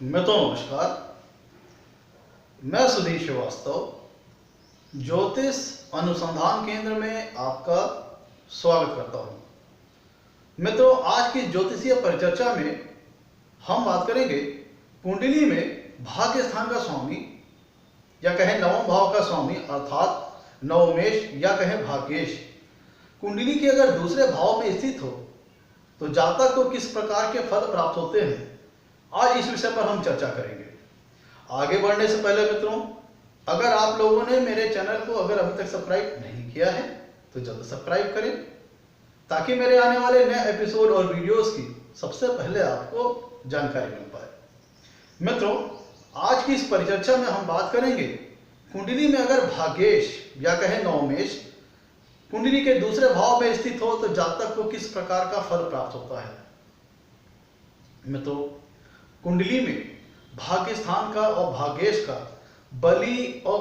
नमस्कार। मैं सुधीर श्रीवास्तव ज्योतिष अनुसंधान केंद्र में आपका स्वागत करता हूं। मित्रों, आज की ज्योतिषीय परिचर्चा में हम बात करेंगे कुंडली में भाग्य स्थान का स्वामी या कहें नवम भाव का स्वामी अर्थात नवमेश या कहें भाग्येश कुंडली के अगर दूसरे भाव में स्थित हो तो जातक को किस प्रकार के फल प्राप्त होते हैं, आज इस विषय पर हम चर्चा करेंगे। आगे बढ़ने से पहले मित्रों, अगर आप लोगों ने मेरे चैनल को अगर अभी तक सब्सक्राइब नहीं किया है तो जल्द सब्सक्राइब करें ताकि मेरे आने वाले नए एपिसोड और वीडियोस की सबसे पहले आपको जानकारी मिल पाए। मित्रों, आज की इस परिचर्चा में हम बात करेंगे कुंडली में अगर भाग्येश या कहें नवमेश कुंडली के दूसरे भाव में स्थित हो तो जातक को किस प्रकार का फल प्राप्त होता है। मित्रों, कुंडली में भाग्य स्थान का और भाग्येश का बली और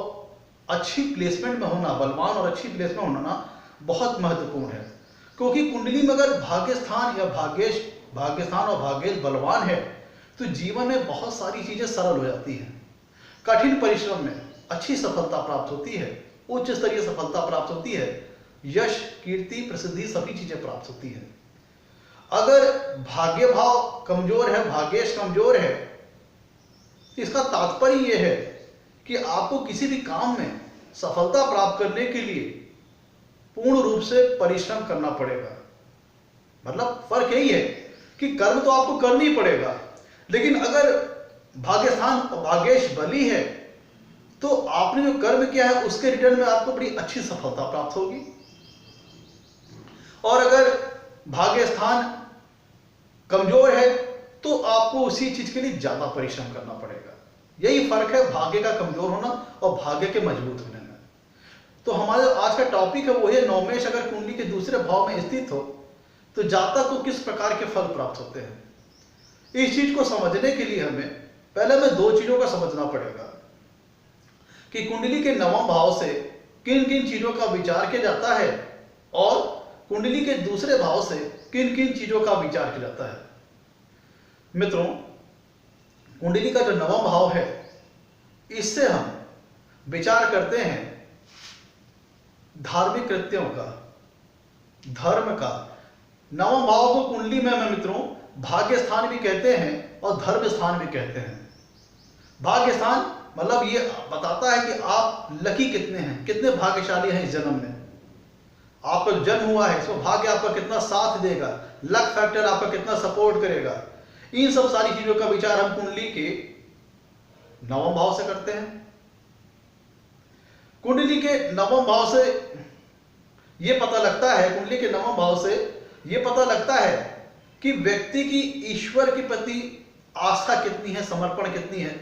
अच्छी प्लेसमेंट में होना, बलवान और अच्छी प्लेसमेंट होना बहुत महत्वपूर्ण है, क्योंकि कुंडली में अगर भाग्य स्थान या भाग्य स्थान और भाग्येश बलवान है तो जीवन में बहुत सारी चीजें सरल हो जाती हैं। कठिन परिश्रम में अच्छी सफलता प्राप्त होती है, उच्च स्तरीय सफलता प्राप्त होती है, यश, कीर्ति, प्रसिद्धि सभी चीजें प्राप्त होती है। अगर भाग्य भाव कमजोर है, भाग्येश कमजोर है, तो इसका तात्पर्य यह है कि आपको किसी भी काम में सफलता प्राप्त करने के लिए पूर्ण रूप से परिश्रम करना पड़ेगा। मतलब फर्क यही है कि कर्म तो आपको करना ही पड़ेगा, लेकिन अगर भाग्य स्थान और भाग्येश बली है तो आपने जो कर्म किया है उसके रिटर्न में आपको बड़ी अच्छी सफलता प्राप्त होगी। और अगर भाग्य स्थान कमजोर है तो आपको उसी चीज के लिए ज्यादा परिश्रम करना पड़ेगा। यही फर्क है भाग्य का कमजोर होना और भाग्य के मजबूत होने में। तो हमारा आज का टॉपिक है वो है नवमेश अगर कुंडली के दूसरे भाव में स्थित हो तो जातक को किस प्रकार के फल प्राप्त होते हैं। इस चीज को समझने के लिए हमें पहले में दो चीजों का समझना पड़ेगा कि कुंडली के नवम भाव से किन किन चीजों का विचार किया जाता है और कुंडली के दूसरे भाव से किन किन चीजों का विचार किया जाता है। मित्रों, कुंडली का जो नवम भाव है इससे हम विचार करते हैं धार्मिक कृत्यों का, धर्म का। नवम भाव को कुंडली में मित्रों भाग्य स्थान भी कहते हैं और धर्म स्थान भी कहते हैं। भाग्य स्थान मतलब ये बताता है कि आप लकी कितने हैं, कितने भाग्यशाली हैं इस जन्म में। आपका जन्म हुआ है, इसमें भाग्य आपका कितना साथ देगा, लक फैक्टर आपका कितना सपोर्ट करेगा। इन सब सारी चीजों का विचार हम कुंडली के नवम भाव से करते हैं। कुंडली के नवम भाव से यह पता लगता है, कुंडली के नवम भाव से यह पता लगता है कि व्यक्ति की ईश्वर के प्रति आस्था कितनी है, समर्पण कितनी है,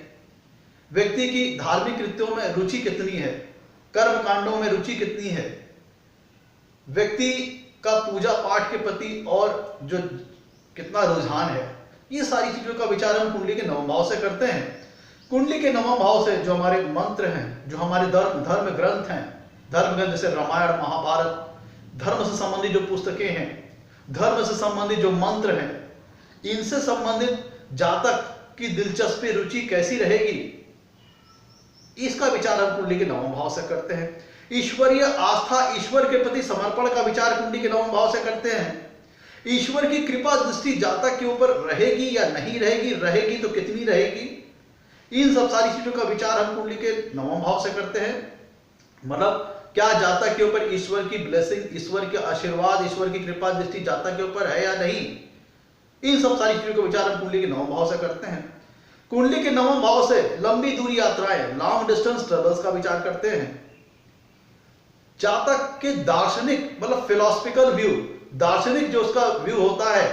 व्यक्ति की धार्मिक कृत्यों में रुचि कितनी है, कर्म कांडों में रुचि कितनी है, व्यक्ति का पूजा पाठ के प्रति और जो कितना रुझान है। ये सारी चीजों का विचार हम कुंडली के नवम भाव से करते हैं। कुंडली के नवम भाव से जो हमारे मंत्र हैं, जो हमारे धर्म ग्रंथ हैं, धर्म ग्रंथ जैसे रामायण, महाभारत, धर्म से संबंधित जो पुस्तकें हैं, धर्म से संबंधित जो मंत्र हैं, इनसे संबंधित जातक की दिलचस्पी, रुचि कैसी रहेगी, इसका विचार हम कुंडली के नवम भाव से करते हैं। ईश्वरीय आस्था, ईश्वर के प्रति समर्पण का विचार कुंडली के नवम भाव से करते हैं। ईश्वर की कृपा दृष्टि जातक के ऊपर रहेगी या नहीं रहेगी, रहेगी तो कितनी रहेगी, इन सब सारी चीजों का विचार हम कुंडली के नवम भाव से करते हैं। मतलब क्या जातक के ऊपर ईश्वर की ब्लेसिंग, ईश्वर के आशीर्वाद, ईश्वर की कृपा दृष्टि जातक के ऊपर है या नहीं, इन सब सारी चीजों का विचार हम कुंडली के नवम भाव से करते हैं। कुंडली के नवम भाव से लंबी दूरी यात्राएं, लॉन्ग डिस्टेंस ट्रेवल्स का विचार करते हैं। जातक के दार्शनिक मतलब फिलोसफिकल व्यू, दार्शनिक जो उसका व्यू होता है,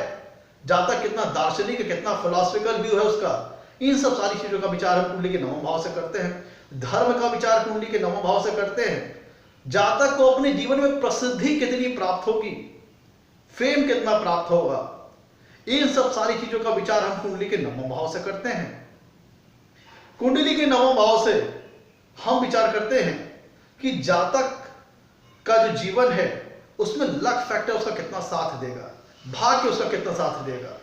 जातक कितना दार्शनिक, कितना फिलोसफिकल व्यू है उसका, इन सब सारी चीजों का विचार हम कुंडली के नवम भाव से करते हैं। धर्म का विचार कुंडली के नवम भाव से करते हैं। जातक को अपने जीवन में प्रसिद्धि कितनी प्राप्त होगी, फेम कितना प्राप्त होगा, इन सब सारी चीजों का विचार हम कुंडली के नवम भाव से करते हैं। कुंडली के नवम भाव से हम विचार करते हैं कि जातक का जो जीवन है उसमें लक फैक्टर उसका कितना साथ देगा, भाग्य उसका कितना साथ देगा।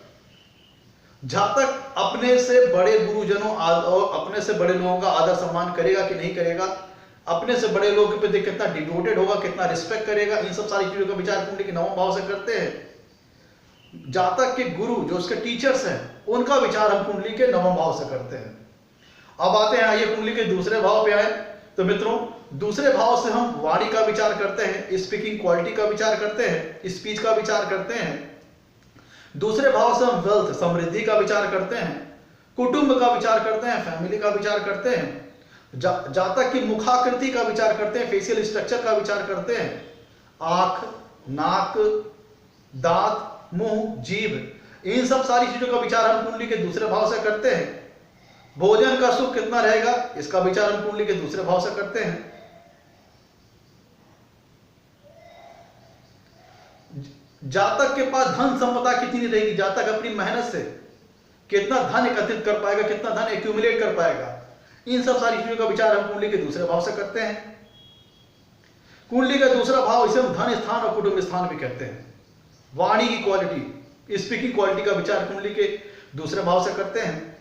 जातक अपने से बड़े गुरुजनों और अपने से बड़े लोगों का आदर सम्मान करेगा कि नहीं करेगा, अपने से बड़े लोगों के प्रति कितना डिवोटेड होगा, कितना रिस्पेक्ट करेगा, इन सब सारी चीजों का विचार कुंडली के नवम भाव से करते हैं। जातक के गुरु जो उसके टीचर्स हैं उनका विचार हम कुंडली के नवम भाव से करते हैं। अब आते हैं, आइए कुंडली के दूसरे भाव पे आए। तो मित्रों, दूसरे भाव से हम वाणी का विचार करते हैं, स्पीकिंग क्वालिटी का विचार करते हैं, स्पीच का विचार करते हैं। दूसरे भाव से हम वेल्थ, समृद्धि का विचार करते हैं, कुटुंब का विचार करते हैं, फैमिली का विचार करते हैं। जातक की मुखाकृति का विचार करते हैं, फेशियल स्ट्रक्चर का विचार करते हैं, आंख, नाक, दांत, मुंह, जीभ, इन सब सारी चीजों का विचार हम कुंडली के दूसरे भाव से करते हैं। भोजन का सुख कितना रहेगा, इसका विचार हम कुंडली के दूसरे भाव से करते हैं। जातक के पास धन संपदा कितनी रहेगी, जातक अपनी मेहनत से कितना धन एकत्रित कर पाएगा, कितना धन एक्यूमुलेट कर पाएगा, इन सब सारी चीजों का विचार हम कुंडली के दूसरे भाव से करते हैं। कुंडली का दूसरा भाव इसे हम धन स्थान और कुटुंब स्थान भी कहते हैं। वाणी की क्वालिटी, स्पीकिंग क्वालिटी का विचार कुंडली के दूसरे भाव से करते हैं।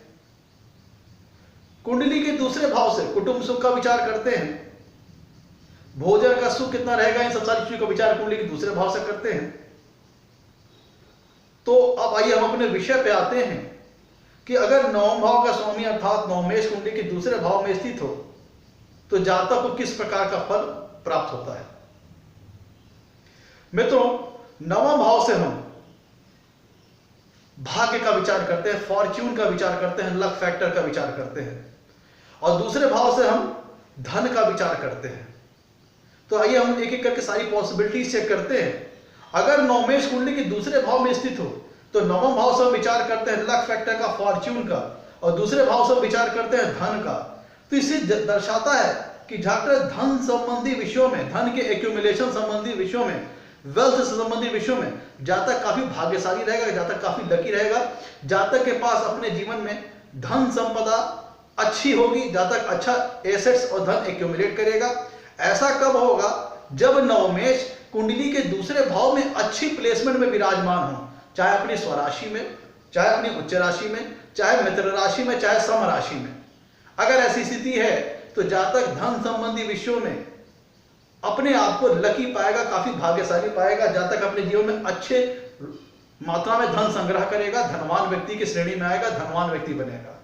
कुंडली के दूसरे भाव से कुटुंब सुख का विचार करते हैं। भोजन का सुख कितना रहेगा, इन सब सारी चीजों का विचार कुंडली के दूसरे भाव से करते हैं। तो अब आइए हम अपने विषय पे आते हैं कि अगर नवम भाव का स्वामी अर्थात नवमेश कुंडली के दूसरे भाव में स्थित हो तो जातक को किस प्रकार का फल प्राप्त होता है। मित्रों, नवम भाव से हम भाग्य का विचार करते हैं, फॉर्च्यून का विचार करते हैं, लक फैक्टर का विचार करते हैं, और दूसरे भाव से हम धन का विचार करते हैं। तो आइए हम एक एक करके सारी पॉसिबिलिटीज चेक करते हैं। अगर नवमेश कुंडली के दूसरे भाव में स्थित हो तो नवम भाव से हम विचार करते हैं लक फैक्टर का, फॉर्च्यून का, और दूसरे भाव से हम विचार करते हैं धन का। तो इससे दर्शाता है कि जातक धन संबंधी विषयों में, धन के एक्यूमुलेशन संबंधी विषयों में, वेल्थ से संबंधित विषयों में जातक काफी भाग्यशाली रहेगा, जातक काफी लकी रहेगा। जातक के पास अपने जीवन में धन संपदा अच्छी होगी, जातक अच्छा एसेट्स और धन एक्यूमुलेट करेगा। ऐसा कब होगा, जब नवमेश कुंडली के दूसरे भाव में अच्छी प्लेसमेंट में विराजमान हो, चाहे अपनी स्वराशि में, चाहे अपनी उच्च राशि में, चाहे मित्र राशि में, चाहे सम राशि में। अगर ऐसी स्थिति है तो जातक धन संबंधी विषयों में अपने आप को लकी पाएगा, काफी भाग्यशाली पाएगा। जातक अपने जीवन में अच्छे मात्रा में धन संग्रह करेगा, धनवान व्यक्ति की श्रेणी में आएगा, धनवान व्यक्ति बनेगा।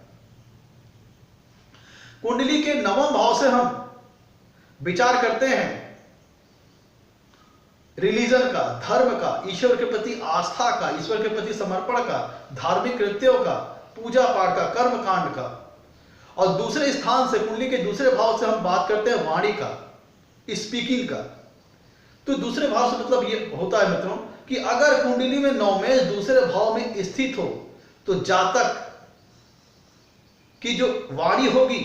कुंडली के नवम भाव से हम विचार करते हैं रिलीजन का, धर्म का, ईश्वर के प्रति आस्था का, ईश्वर के प्रति समर्पण का, धार्मिक कृत्यों का, पूजा पाठ का, कर्म कांड का। और दूसरे स्थान से कुंडली के दूसरे भाव से हम बात करते हैं वाणी का, स्पीकिंग का। तो दूसरे भाव से मतलब ये होता है मित्रों कि अगर कुंडली में नवमेश दूसरे भाव में स्थित हो तो जातक की जो वाणी होगी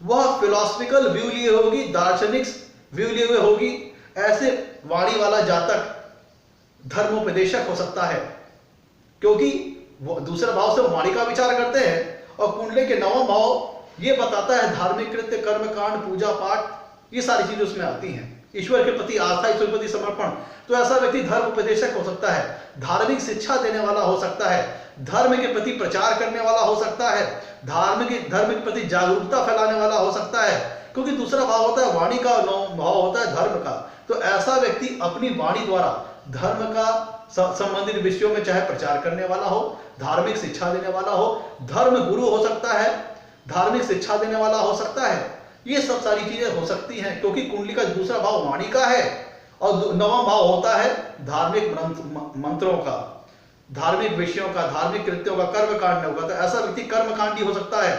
वह फिलॉसफिकल व्यू लिए होगी, दार्शनिक व्यू लिए हुए होगी। ऐसे वाणी वाला जातक धर्मोपदेशक हो सकता है, क्योंकि वो दूसरे भाव से वाणी का विचार करते हैं। और कुंडली के नवम भाव ये बताता है धार्मिक कृत्य, कर्म कांड, पूजा पाठ, ये सारी चीजें उसमें आती हैं। ईश्वर के प्रति आस्था, ईश्वर के प्रति समर्पण। तो ऐसा व्यक्ति धर्म उपदेशक हो सकता है, धार्मिक शिक्षा देने वाला हो सकता है, धर्म के प्रति प्रचार करने वाला हो सकता है, धर्म के प्रति जागरूकता फैलाने वाला हो सकता है, क्योंकि दूसरा भाव होता है वाणी का, नवम भाव होता है धर्म का। तो ऐसा व्यक्ति अपनी वाणी द्वारा धर्म का संबंधित विषयों में चाहे प्रचार करने वाला हो, धार्मिक शिक्षा देने वाला हो, धर्म गुरु हो सकता है, धार्मिक शिक्षा देने वाला हो सकता है। ये सब सारी चीजें हो सकती हैं, क्योंकि कुंडली का दूसरा भाव वाणी का है और नवम भाव होता है धार्मिक मंत्रों का, धार्मिक विषयों का, धार्मिक कृत्यों का, कर्म कांड होगा। तो ऐसा व्यक्ति कर्मकांडी हो सकता है,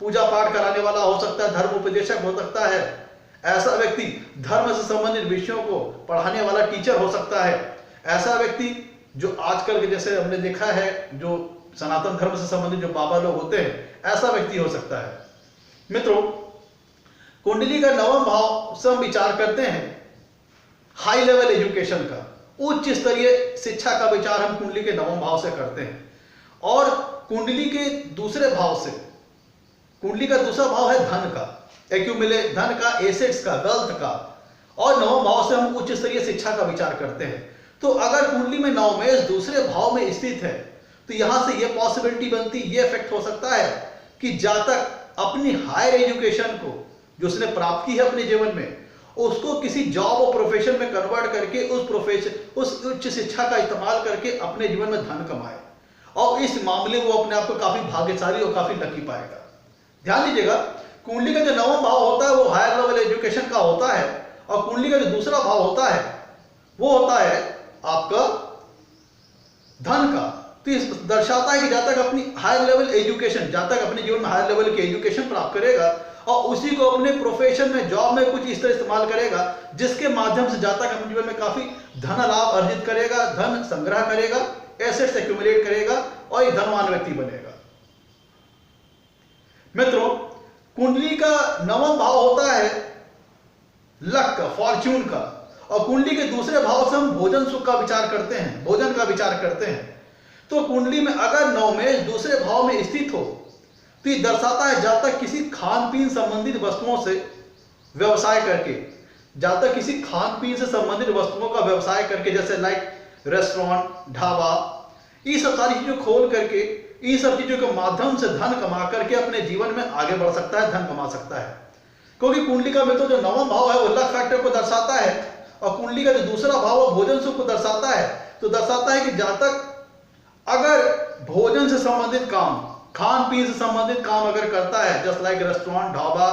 पूजा पाठ कराने वाला हो सकता है, धर्म उपदेशक हो सकता है। ऐसा व्यक्ति धर्म से संबंधित विषयों को पढ़ाने वाला टीचर हो सकता है। ऐसा व्यक्ति जो आजकल के जैसे हमने देखा है, जो सनातन धर्म से संबंधित जो बाबा लोग होते हैं, ऐसा व्यक्ति हो सकता है। मित्रों, कुंडली का नवम भाव से हम विचार करते हैं हाई लेवल एजुकेशन का, उच्च स्तरीय शिक्षा का विचार हम कुंडली के नवम भाव से करते हैं। और कुंडली के दूसरे भाव से, कुंडली का दूसरा भाव है धन का, एक्यूमुलेट, धन का, एसेट्स का, वेल्थ का। और नवम भाव से हम उच्च स्तरीय शिक्षा का विचार करते हैं। तो अगर कुंडली में नवमेश दूसरे भाव में स्थित है तो यहां से ये पॉसिबिलिटी बनती, ये इफेक्ट हो सकता है कि जातक अपनी हायर एजुकेशन को जो उसने प्राप्त की है अपने जीवन में, उसको किसी जॉब और प्रोफेशन में कन्वर्ट करके उस उच्च शिक्षा का इस्तेमाल करके अपने जीवन में धन कमाए, और इस मामले में वो अपने आप को काफी भाग्यशाली और काफी लकी पाएगा। ध्यान दीजिएगा, कुंडली का जो नवम भाव होता है वो हायर लेवल एजुकेशन का होता है, और कुंडली का जो दूसरा भाव होता है वो होता है आपका धन का। तो इस दर्शाता है कि जातक अपनी हायर लेवल एजुकेशन, जातक अपने जीवन में हायर लेवल की एजुकेशन प्राप्त करेगा और उसी को अपने प्रोफेशन में, जॉब में कुछ इस तरह इस्तेमाल करेगा जिसके माध्यम से जातक अपने जीवन में काफी धन लाभ अर्जित करेगा, धन संग्रह करेगा, एसेट्स एक्यूमुलेट करेगा और एक धनवान व्यक्ति बनेगा। मित्रों, कुंडली का नवम भाव होता है लक का, फॉर्च्यून का, और कुंडली के दूसरे भाव से हम भोजन सुख का विचार करते हैं, भोजन का विचार करते हैं। तो कुंडली में अगर नवमेश दूसरे भाव में स्थित हो तो ये दर्शाता है जातक किसी खान पीन संबंधित वस्तुओं से व्यवसाय करके, जातक किसी खान पीन से संबंधित वस्तुओं का व्यवसाय करके, जैसे लाइक रेस्टोरेंट, ढाबा, ये सब सारी चीजों खोल करके, इन सब चीजों के माध्यम से धन कमा करके अपने जीवन में आगे बढ़ सकता है, धन कमा सकता है। क्योंकि कुंडली का में तो जो नवम भाव है वो लक फैक्टर को दर्शाता है, और कुंडली का जो दूसरा भाव वो भोजन सुख को दर्शाता है। तो दर्शाता है कि जातक अगर भोजन से संबंधित काम, खान पीन से संबंधित काम अगर करता है, जस्ट लाइक रेस्टोरेंट, ढाबा,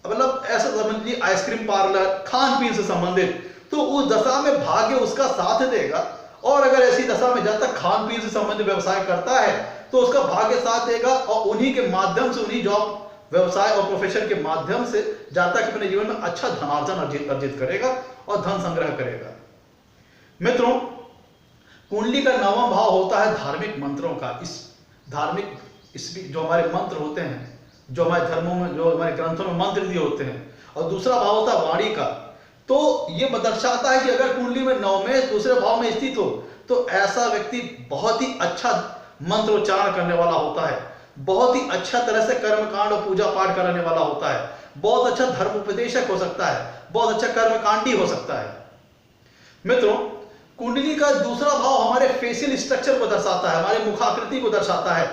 मतलब ऐसा समझिए आइसक्रीम पार्लर, खान पीन से संबंधित, तो उस दशा में भाग्य उसका साथ देगा। और अगर ऐसी दशा में जातक खान पीन से संबंधित व्यवसाय करता है तो उसका भाग्य साथ देगा, और उन्हीं के माध्यम से, उन्हीं जॉब, व्यवसाय और प्रोफेशन के माध्यम से जातक अपने जीवन में अच्छा धनार्जन अर्जित करेगा और धन संग्रह करेगा। मित्रों, कुंडली का नवम भाव होता है धार्मिक मंत्रों का। इस धार्मिक जो हमारे मंत्र होते हैं, जो हमारे धर्मों में, जो हमारे ग्रंथों में मंत्र दिए होते हैं, और दूसरा भाव होता है वाणी का। तो ये दर्शाता है कि अगर कुंडली में नवमेश दूसरे भाव में स्थित हो तो ऐसा व्यक्ति बहुत ही अच्छा मंत्रोच्चारण करने वाला होता है, बहुत ही अच्छा तरह से कर्मकांड और पूजा पाठ कराने वाला होता है, बहुत अच्छा धर्म उपदेशक हो सकता है, बहुत अच्छा कर्मकांडी हो सकता है। मित्रों, कुंडली का दूसरा भाव हमारे फेशियल स्ट्रक्चर को दर्शाता है, हमारे मुखाकृति को दर्शाता है,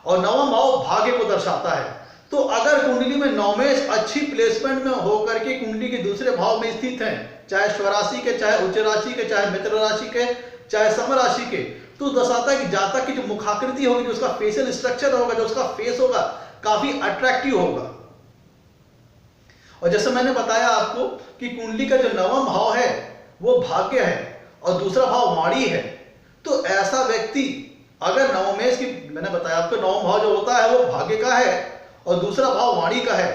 और नवम भाव भाग्य को दर्शाता है। तो अगर कुंडली में नवमेश अच्छी प्लेसमेंट में होकर के कुंडली के दूसरे भाव में स्थित हैं, चाहे स्वराशि के, चाहे उच्च राशि के, चाहे मित्र राशि के, चाहे सम राशि के, तो दर्शाता है कि जातक की जो मुखाकृति होगी, जो उसका फेशियल स्ट्रक्चर होगा, जो उसका फेस होगा, काफी अट्रैक्टिव होगा। और जैसे मैंने बताया आपको कि कुंडली का जो नवम भाव है वो भाग्य है और दूसरा भाव वाणी है। तो ऐसा व्यक्ति अगर नवमेश की, मैंने बताया आपको नवम भाव जो होता है वो भाग्य का है और दूसरा भाव वाणी का है,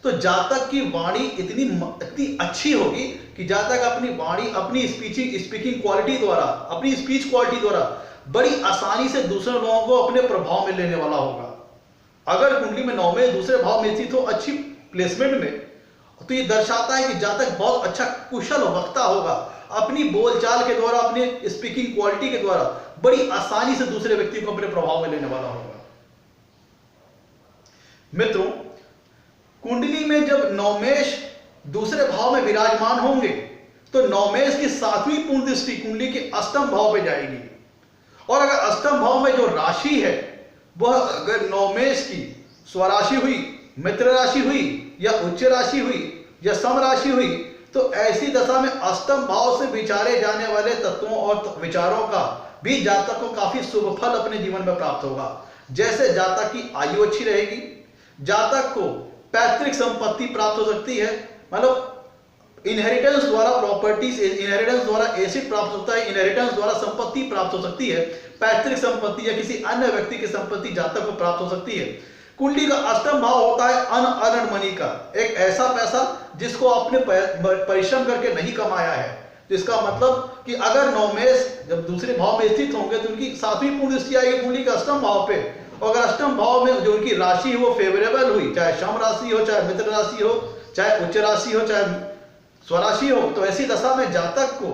तो जातक की वाणी इतनी अच्छी होगी कि जातक अपनी वाणी, अपनी स्पीकिंग क्वालिटी द्वारा, अपनी स्पीच क्वालिटी द्वारा बड़ी आसानी से दूसरे लोगों को अपने प्रभाव में लेने वाला होगा। अगर कुंडली में नवमेश दूसरे भाव में स्थित हो अच्छी प्लेसमेंट में, तो ये दर्शाता है कि जातक बहुत अच्छा कुशल वक्ता होगा, अपनी बोलचाल के द्वारा, अपने स्पीकिंग क्वालिटी के द्वारा बड़ी आसानी से दूसरे व्यक्ति को अपने प्रभाव में लेने वाला होगा। मित्रों, कुंडली में जब नवमेश दूसरे भाव में विराजमान होंगे तो नवमेश की 7वीं पूर्ण दृष्टि कुंडली के अष्टम भाव पे जाएगी, और अगर अष्टम भाव में जो राशि है वह अगर नवमेश की स्वराशि हुई, मित्र राशि हुई, या उच्च राशि हुई, या सम राशि हुई, तो ऐसी दशा में अष्टम भाव से विचारे जाने वाले तत्वों और विचारों का भी जातक को काफी शुभ फल अपने जीवन में प्राप्त होगा। जैसे जातक की आयु अच्छी रहेगी, जातक को पैतृक संपत्ति प्राप्त हो सकती है, मतलब इनहेरिटेंस द्वारा प्रॉपर्टीज, इनहेरिटेंस द्वारा एसेट प्राप्त होता है, इनहेरिटेंस द्वारा संपत्ति प्राप्त हो सकती है, पैतृक संपत्ति या किसी अन्य व्यक्ति की संपत्ति जातक को प्राप्त हो सकती है। कुंडली का अष्टम भाव होता है अनअर्न्ड मनी का, एक ऐसा पैसा जिसको आपने परिश्रम करके नहीं कमाया है। तो इसका मतलब कि अगर नवमेश जब दूसरे भाव में स्थित होंगे तो उनकी 7वीं पूर्ण दृष्टि आएगी कुंडली के अष्टम भाव पे, और अगर अष्टम भाव में जो उनकी राशि है वो फेवरेबल हुई, चाहे सम राशि हो, चाहे मित्र राशि हो, चाहे उच्च राशि हो, चाहे स्वराशि हो, तो ऐसी दशा में जातक को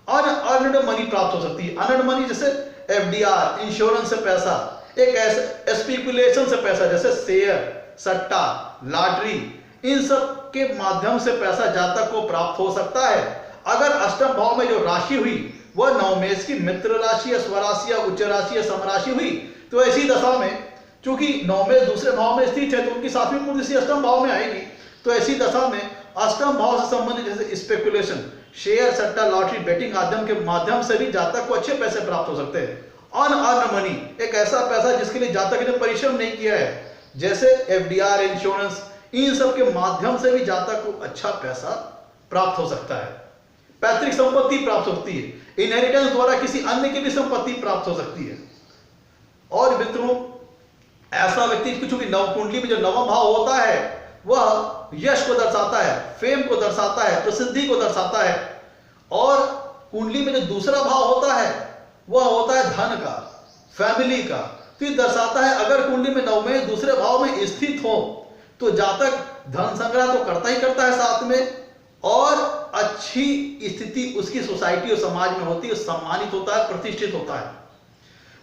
अनअर्न्ड मनी प्राप्त हो सकती है। अनअर्न्ड मनी जैसे एफडीआर, इंश्योरेंस से पैसा, एक ऐसे स्पेकुलेशन से पैसा, जैसे शेयर, सट्टा, लॉटरी, इन सब के माध्यम से पैसा जातक को प्राप्त हो सकता है। अगर अष्टम भाव में जो राशि हुई वह नवमेष की मित्र राशि या स्वराशि या उच्च राशि या समराशि हुई, तो ऐसी दशा में चूंकि नवमेष दूसरे भाव में स्थित है तो उनकी सातवीं कुंडली अष्टम भाव में आएगी। तो ऐसी दशा में अष्टम भाव से संबंधित जैसे स्पेकुलेशन, शेयर, सट्टा, लॉटरी, बेटिंग आदि के माध्यम से भी जातक को अच्छे पैसे प्राप्त हो सकते हैं। अनअर्न मनी, एक ऐसा पैसा जिसके लिए जातक ने परिश्रम नहीं किया है, जैसे एफडीआर, इंश्योरेंस, इन सब के माध्यम से भी जातक को अच्छा पैसा प्राप्त हो सकता है। पैतृक संपत्ति प्राप्त होती है, इनहेरिटेंस द्वारा किसी अन्य की भी संपत्ति प्राप्त हो सकती है। और मित्रों, ऐसा व्यक्ति चूंकि नव कुंडली में जो नवम भाव होता है वह यश को दर्शाता है, फेम को दर्शाता है, प्रसिद्धि को दर्शाता है। और कुंडली में जो दूसरा भाव होता है वह होता है धन का, फैमिली का। तो ये दर्शाता है अगर कुंडली में नवमेष दूसरे भाव में स्थित हो तो जातक धन संग्रह तो करता ही करता है साथ में, और अच्छी स्थिति उसकी सोसाइटी और समाज में होती है, सम्मानित होता है, प्रतिष्ठित होता है।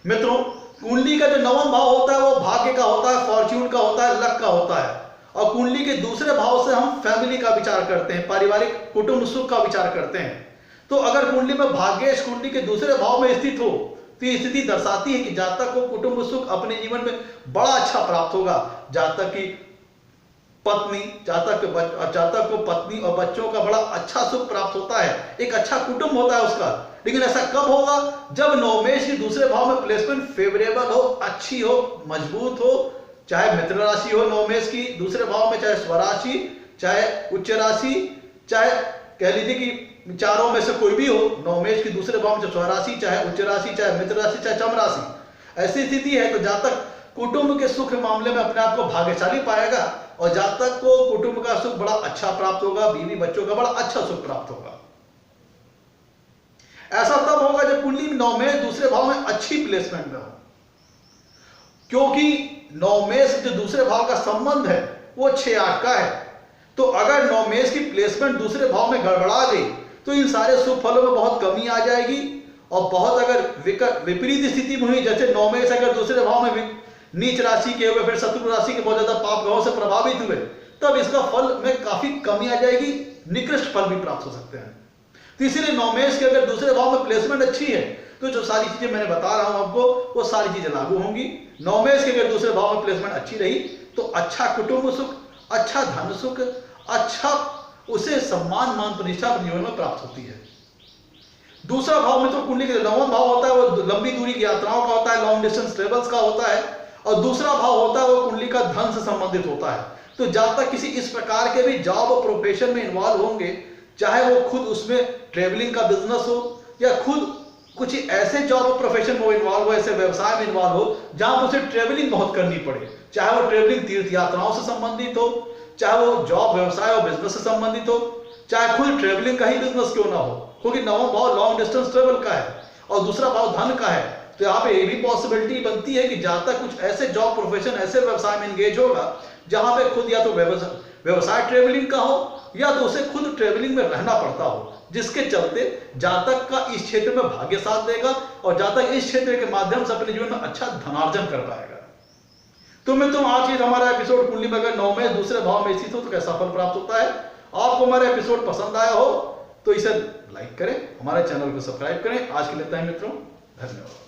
मित्रों, कुंडली का जो नवम भाव होता है वो भाग्य का होता है, फॉर्च्यून का होता है, लक का होता है। और कुंडली के दूसरे भाव से हम फैमिली का विचार करते हैं, पारिवारिक कुटुंब सुख का विचार करते हैं। तो अगर कुंडली में भाग्येश कुंडली के दूसरे भाव में स्थित हो तो ये स्थिति दर्शाती है कि जातक को कुटुंब सुख अपने जीवन में बड़ा अच्छा प्राप्त होगा। जातक की पत्नी, जातक को पत्नी और बच्चों का बड़ा अच्छा सुख प्राप्त होता है, एक अच्छा कुटुंब होता है उसका। लेकिन ऐसा कब होगा? जब नवमेष की दूसरे भाव में प्लेसमेंट फेवरेबल हो, अच्छी हो, मजबूत हो, चाहे मित्र राशि हो नवमेष की दूसरे भाव में, चाहे स्वराशि, चाहे उच्च राशि, चाहे कह लीजिए कि चारों में से कोई भी हो, नवमेष की दूसरे भाव में स्वराशि, चाहे उच्च राशि, चाहे मित्र राशि, चाहे चम राशि, ऐसी स्थिति है तो जातक कुटुंब के सुख मामले में अपने आप को भाग्यशाली पाएगा और जातक को कुटुंब का सुख बड़ा अच्छा प्राप्त होगा, बीवी बच्चों का बड़ा अच्छा सुख प्राप्त होगा। ऐसा तब होगा जब कुंडली में नवमेष दूसरे भाव में अच्छी प्लेसमेंट में हो, क्योंकि नवमेष जो दूसरे भाव का संबंध है वो 6-8 का है। तो अगर नवमेष की प्लेसमेंट दूसरे भाव में गड़बड़ा गई तो इन सारे शुभ फलों में बहुत कमी आ जाएगी। और बहुत अगर विपरीत स्थिति में हुई, जैसे नवमेष अगर दूसरे भाव में नीच राशि के हुए, फिर शत्रु राशि के बहुत ज्यादा पाप ग्रहों से प्रभावित हुए, तब इसका फल में काफी कमी आ जाएगी, निकृष्ट फल भी प्राप्त हो सकते हैं। तो इसीलिए नवमेष के अगर दूसरे भाव में प्लेसमेंट अच्छी है तो जो सारी चीजें मैंने बता रहा हूं आपको वो सारी चीजें लागू होंगी। नवमेष के अगर दूसरे भाव में प्लेसमेंट अच्छी रही तो अच्छा कुटुंब सुख, अच्छा धन सुख, अच्छा उसे सम्मान, मान, प्रतिष्ठा अपने जीवन में प्राप्त होती है। दूसरा भाव में तो कुंडली का नवम भाव होता है वो लंबी दूरी की यात्राओं का होता है, लॉन्ग डिस्टेंस ट्रेवल्स का होता है। और दूसरा भाव होता है वो कुंडली का धन से संबंधित होता है। तो जातक किसी इस प्रकार के भी जॉब और प्रोफेशन में इन्वॉल्व होंगे, चाहे वो खुद उसमें ट्रेवलिंग का बिजनेस हो या खुद कुछ ऐसे जॉब और प्रोफेशन में इन्वॉल्व हो, ऐसे व्यवसाय में इन्वॉल्व हो जहां पर उसे ट्रेवलिंग बहुत करनी पड़े, चाहे वो ट्रेवलिंग तीर्थ यात्राओं से संबंधित हो, चाहे वो जॉब, व्यवसाय और बिजनेस से संबंधित हो, चाहे खुद ट्रेवलिंग का ही बिजनेस क्यों ना हो, क्योंकि नवम भाव लॉन्ग डिस्टेंस ट्रेवल का है और दूसरा भाव धन का है। तो यहाँ पे ये भी पॉसिबिलिटी बनती है कि जातक कुछ ऐसे जॉब, प्रोफेशन, ऐसे व्यवसाय में एंगेज होगा जहां पे खुद या तो व्यवसाय ट्रेवलिंग का हो या तो उसे खुद ट्रेवलिंग में रहना पड़ता हो, जिसके चलते जातक का इस क्षेत्र में भाग्य साथ देगा और जातक इस क्षेत्र के माध्यम से अपने जीवन में अच्छा धनार्जन कर पाएगा। तो मित्रों, आज ये हमारा एपिसोड कुंडली में अगर नवमेष दूसरे भाव में स्थित हो तो कैसा फल प्राप्त होता है। आपको हमारा एपिसोड पसंद आया हो तो इसे लाइक करें, हमारे चैनल को सब्सक्राइब करें। आज के लिए इतना ही मित्रों, धन्यवाद।